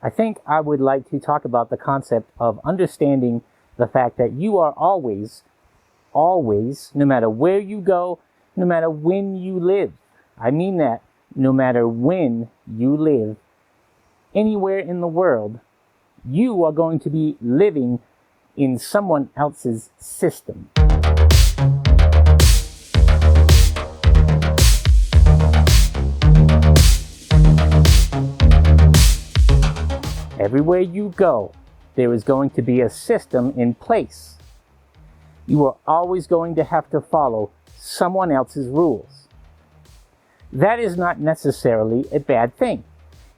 I think I would like to talk about the concept of understanding the fact that you are always, no matter where you go, no matter when you live. I mean that, no matter when you live, anywhere in the world, you are going to be living in someone else's system. Everywhere you go, there is going to be a system in place. You are always going to have to follow someone else's rules. That is not necessarily a bad thing.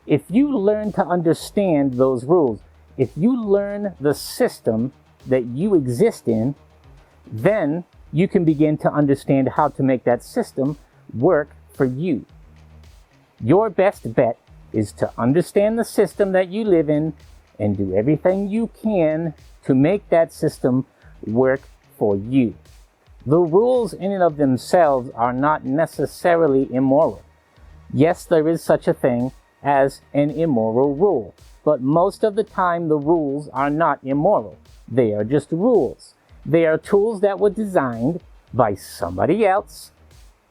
If you learn to understand those rules, if you learn the system that you exist in, then you can begin to understand how to make that system work for you. Your best bet is to understand the system that you live in and do everything you can to make that system work for you. The rules in and of themselves are not necessarily immoral. Yes, there is such a thing as an immoral rule, but most of the time the rules are not immoral. They are just rules. They are tools that were designed by somebody else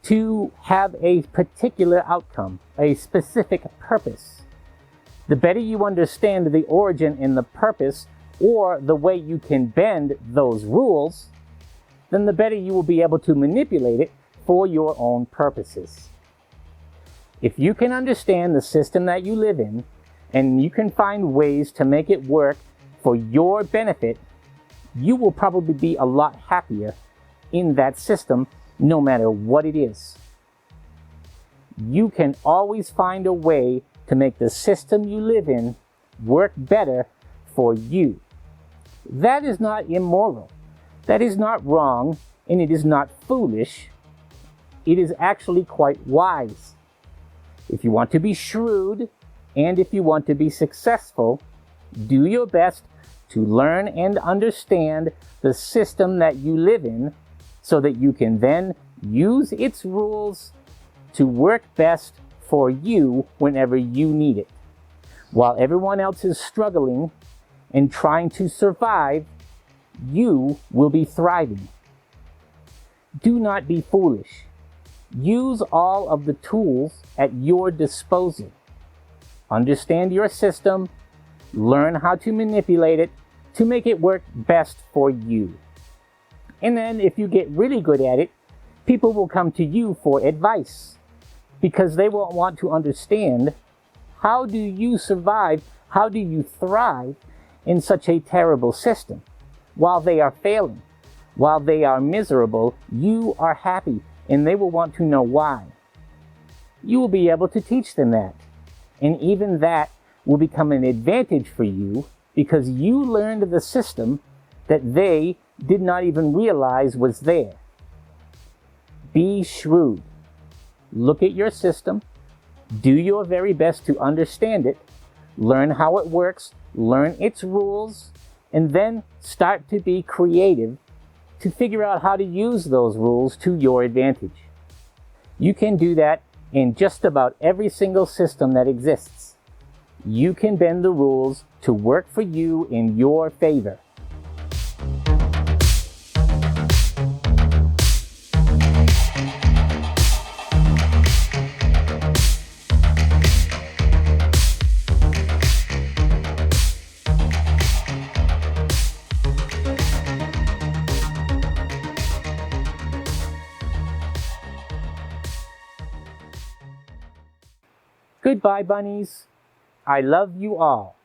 to have a particular outcome, a specific purpose. The better you understand the origin and the purpose, or the way you can bend those rules, then the better you will be able to manipulate it for your own purposes. If you can understand the system that you live in, and you can find ways to make it work for your benefit, you will probably be a lot happier in that system, no matter what it is. You can always find a way to make the system you live in work better for you. That is not immoral. That is not wrong, and it is not foolish. It is actually quite wise. If you want to be shrewd, and if you want to be successful, do your best to learn and understand the system that you live in so that you can then use its rules to work best for you whenever you need it. While everyone else is struggling and trying to survive, you will be thriving. Do not be foolish. Use all of the tools at your disposal. Understand your system, learn how to manipulate it to make it work best for you. And then if you get really good at it, people will come to you for advice because they will want to understand, how do you survive, how do you thrive in such a terrible system? While they are failing, while they are miserable, you are happy, and they will want to know why. You will be able to teach them that. And even that will become an advantage for you because you learned the system that they did not even realize was there. Be shrewd. Look at your system. Do your very best to understand it. Learn how it works. Learn its rules. And then start to be creative to figure out how to use those rules to your advantage. You can do that in just about every single system that exists. You can bend the rules to work for you in your favor. Goodbye, bunnies. I love you all.